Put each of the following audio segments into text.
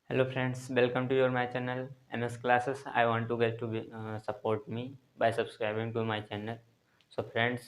Hello friends, welcome to your my channel MS Classes. I want to get to support me by subscribing to my channel. So friends,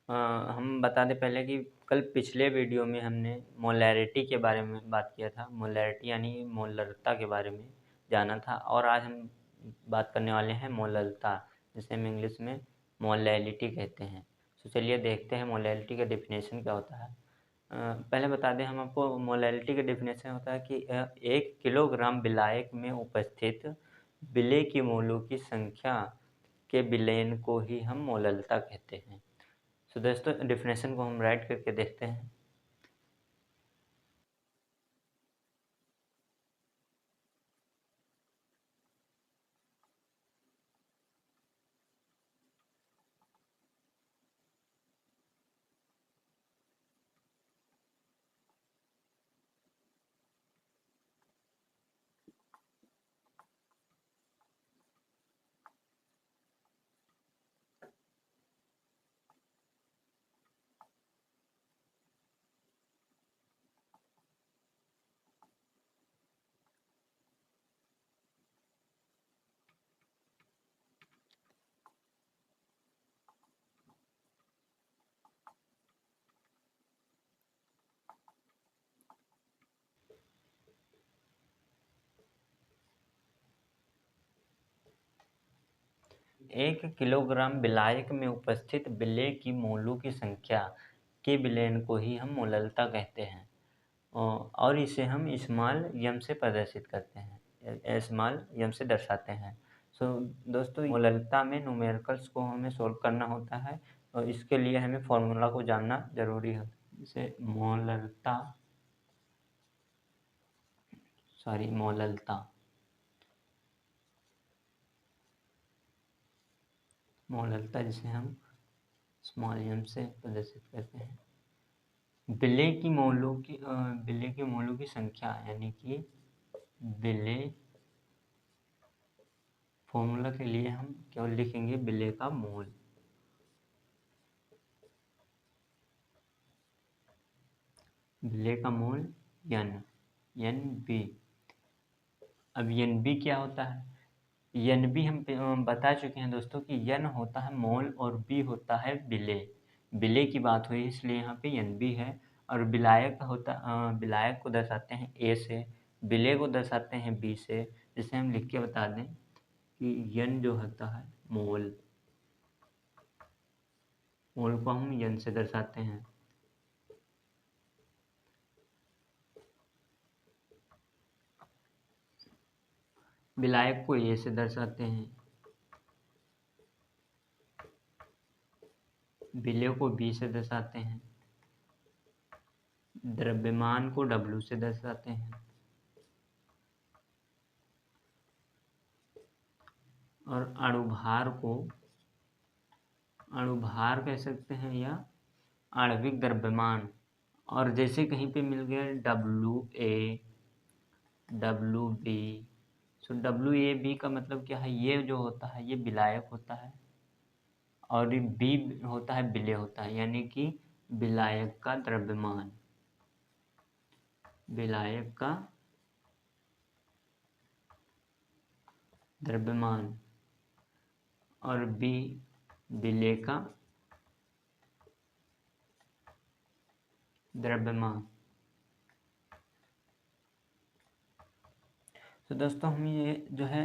हम बता दें पहले कि कल पिछले video में हमने मोलैरिटी के बारे में बात किया था। मोलैरिटी यानी मोलरता के बारे में जाना था और आज हम बात करने वाले हैं मोलरता, जिसे हम इंग्लिश में मोलैलिटी कहते हैं। तो चलिए देखते हैं मोलैलिटी का डेफिनेशन क्या होता है। पहले बता दें हम आपको मोलैलिटी का डेफिनेशन होता है कि 1 किलोग्राम विलायक में उपस्थित विलेय की मोलों की संख्या के विलयन को ही हम मोलरता कहते हैं। सो दोस्तों डेफिनेशन को हम राइट करके देखते हैं। एक किलोग्राम विलायक में उपस्थित विलेय की मोलों की संख्या के विलयन को ही हम मोलरता कहते हैं और इसे हम स्मॉल यम से प्रदर्शित करते हैं, स्मॉल यम से दर्शाते हैं। सो दोस्तों मोलरता में न्यूमेरिकल्स को हमें सोल्व करना होता है और इसके लिए हमें फॉर्मूला को जानना जरूरी है। जैसे मोलरता जिसे हम स्मॉल एम से प्रदर्शित करते हैं। विलेय की मोलों की संख्या यानी कि विलेय, फॉर्मूला के लिए हम केवल लिखेंगे विलेय का मोल। विलेय का मोल एन बी। अब एन बी क्या होता है? एन बी हम बता चुके हैं दोस्तों कि एन होता है मोल और बी होता है विलेय। विलेय की बात हुई इसलिए यहाँ पे एन बी है। और विलायक को दर्शाते हैं ए से, विलेय को दर्शाते हैं बी से। जिसे हम लिख के बता दें कि एन जो होता है मोल को हम एन से दर्शाते हैं। विलायक को ए से दर्शाते हैं, विलेय को बी से दर्शाते हैं, द्रव्यमान को डब्ल्यू से दर्शाते हैं और अणुभार कह सकते हैं या आणविक द्रव्यमान। और जैसे कहीं पे मिल गया W B, so W A B का मतलब क्या है? ये जो होता है ये विलायक होता है और ये बी होता है विलेय होता है, यानी कि विलायक का द्रव्यमान, विलायक का द्रव्यमान और बी विलेय का द्रव्यमान। तो दोस्तों हम ये जो है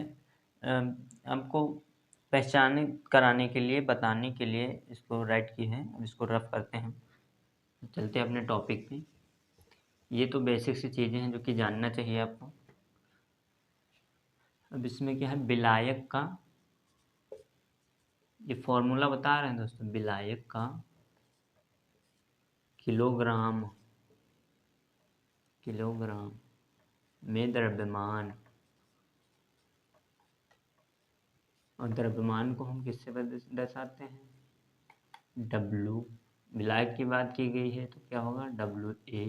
आपको पहचान कराने के लिए, बताने के लिए इसको राइट की है। अब इसको रफ करते हैं, चलते हैं अपने टॉपिक पे। ये तो बेसिक सी चीज़ें हैं जो कि जानना चाहिए आपको। अब इसमें क्या है? विलायक का ये फॉर्मूला बता रहे हैं दोस्तों, विलायक का किलोग्राम में द्रव्यमान, और द्रव्यमान को हम किससे दर्शाते हैं? डब्लू। विलायक की बात की गई है तो क्या होगा? डब्लू ए,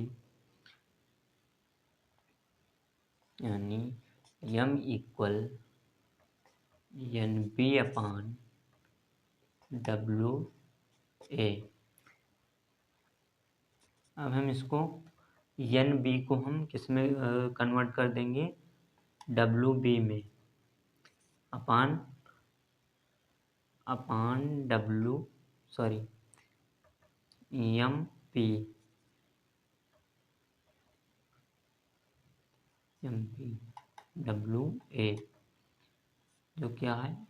यानी M equal N B upon W A. अब हम इसको एन बी को हम किस में कन्वर्ट कर देंगे, डब्ल्यू बी में, upon upon W sorry M P W A, जो क्या है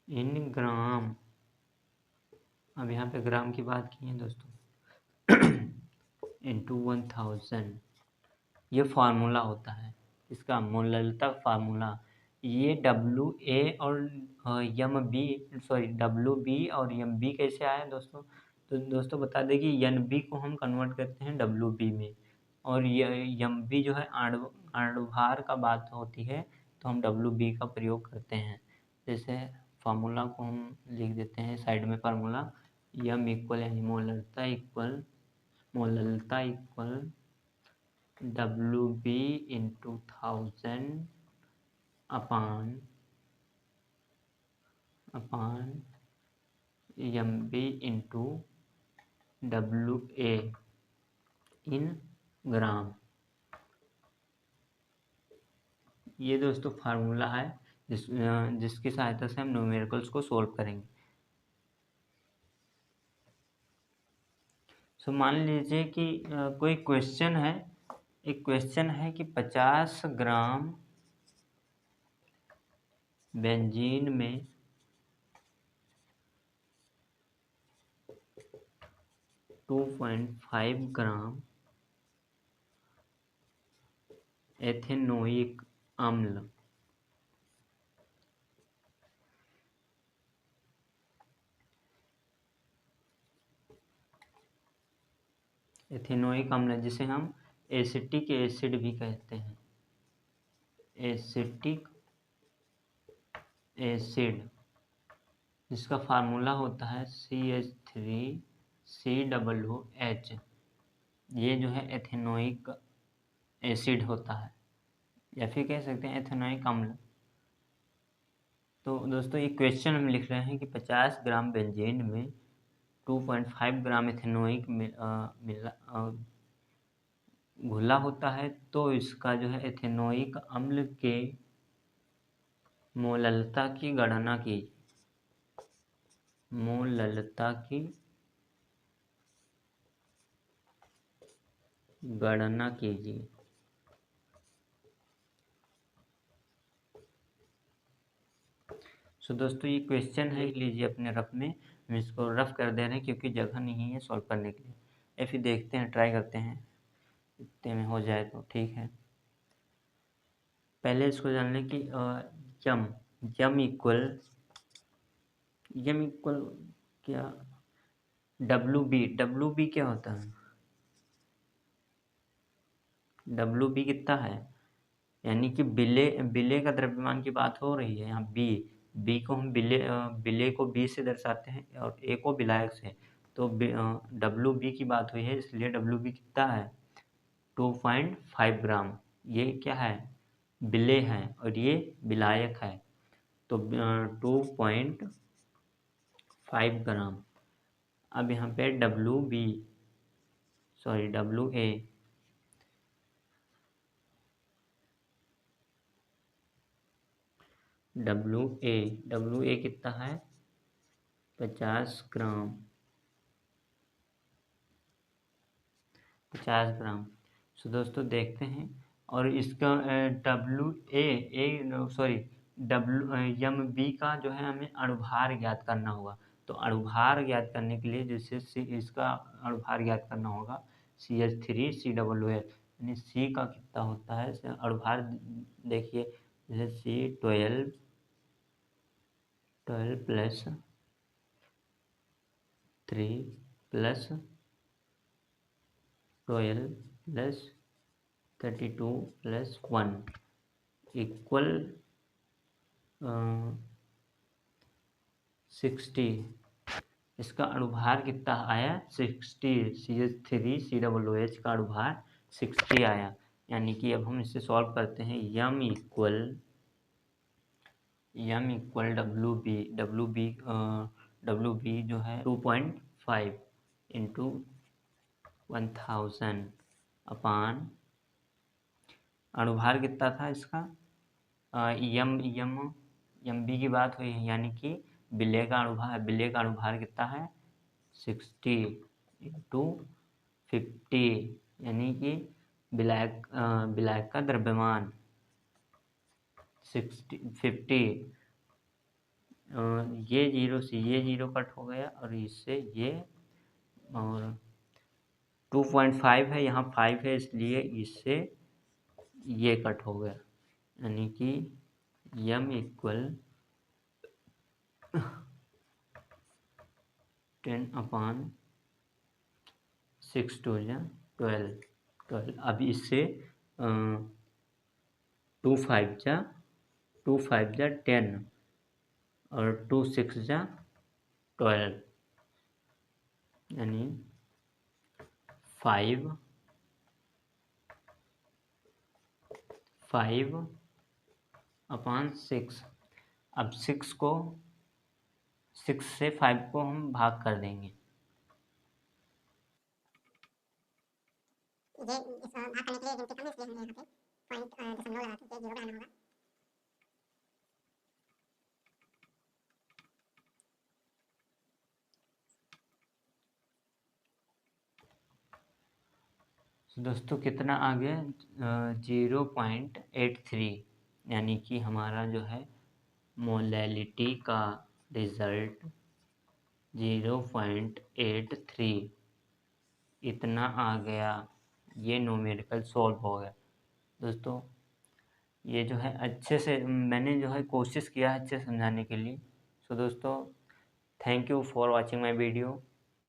इन ग्राम। अब यहाँ पे ग्राम की बात की है दोस्तों इंटू 1000, ये फार्मूला होता है इसका मोललता फार्मूला। ये डब्ल्यू ए और M B sorry W B और एम बी कैसे आया दोस्तों, तो दोस्तों बता दें कि एन बी को हम कन्वर्ट करते हैं डब्ल्यू बी में, और ये एम बी जो है आणुभार का बात होती है तो हम डब्ल्यू बी का प्रयोग करते हैं। जैसे फार्मूला को हम लिख देते हैं साइड में, फार्मूला एम इक्वल यानी मोललता equal W B into 1000 upon M B into W A in gram. ये दोस्तों फार्मूला है जिसकी सहायता से हम न्यूमेरिकल्स को सॉल्व करेंगे। सो मान लीजिए कि कोई क्वेश्चन है, एक क्वेश्चन है कि 50 ग्राम बेंजीन में 2.5 ग्राम एथेनोइक अम्ल एथेनोइक अम्ल जिसे हम एसिटिक एसिड भी कहते हैं, एसिटिक एसिड, जिसका फार्मूला होता है CH3COOH। ये जो है एथेनोइक एसिड होता है, या फिर कह सकते हैं एथेनोइक अम्ल। तो दोस्तों ये क्वेश्चन हम लिख रहे हैं कि 50 ग्राम बेंजीन में 2.5 ग्राम एथेनोइक घुला होता है, तो इसका जो है एथेनोइक अम्ल के मोललता की गणना की, मोललता की गणना कीजिए। सो दोस्तों ये क्वेश्चन है, लीजिए अपने रफ में, हम इसको रफ कर दे रहे हैं क्योंकि जगह नहीं है सॉल्व करने के लिए, या फिर देखते हैं ट्राई करते हैं इतने में हो जाए तो ठीक है। पहले इसको जान लें कि यम यम इक्वल क्या डब्ल्यू बी क्या होता है, डब्ल्यू बी कितना है, यानी कि बिले का द्रव्यमान की बात हो रही है यहाँ। बी को हम बिले को बी से दर्शाते हैं और ए को विलायक से, तो डब्ल्यू बी की बात हुई है इसलिए डब्ल्यू बी कितना है 2.5 ग्राम। ये क्या है, बिले है और ये विलायक है, तो 2.5 ग्राम। अब यहाँ पे डब्ल्यू ए डब्ल्यू ए कितना है 50 ग्राम, 50 ग्राम। सो दोस्तों देखते हैं, और इसका एम बी का जो है हमें अणुभार ज्ञात करना होगा। तो अणुभार ज्ञात करने के लिए जैसे इसका अणुभार ज्ञात करना होगा CH3COOH, यानी सी का कितना होता है अणुभार, देखिए जैसे C12 plus 3 plus 12 plus 32 plus 1 equal 60। इसका अणुभार कितना आया 60, CH3COOH का अणुभार 60 आया। यानी कि अब हम इसे सॉल्व करते हैं, यम इक्वल डब्ल्यू बी जो है 2.5 इंटू 1000 अपान अणुभार कितना था इसका, यम यम यम बी की बात हुई है, यानी कि विलेय का अणुभार कितना है 60 इंटू 50, यानी कि विलायक का द्रव्यमान 50। ये जीरो से ये जीरो कट हो गया और इससे ये, और 2.5 है, यहाँ 5 है, इसलिए इससे ये कट हो गया, यानी कि यम इक्वल 10/6 2 या 12। अब इससे 2 5 जा 10 और 2 6 जा 12, यानी 5/6। अब 6 से 5 को हम भाग कर देंगे, ये इस भाग करने के लिए गिनती कम है, इसलिए हमने यहाँ पे पॉइंट दशमलव लगा के 0 बनाना होगा। दोस्तों कितना आ गया 0.83, यानी कि हमारा जो है मोलैलिटी का रिज़ल्ट 0.83 इतना आ गया। ये न्यूमेरिकल सॉल्व हो गया। दोस्तों ये जो है अच्छे से मैंने जो है कोशिश किया है अच्छे से समझाने के लिए। सो दोस्तों thank you for watching my video.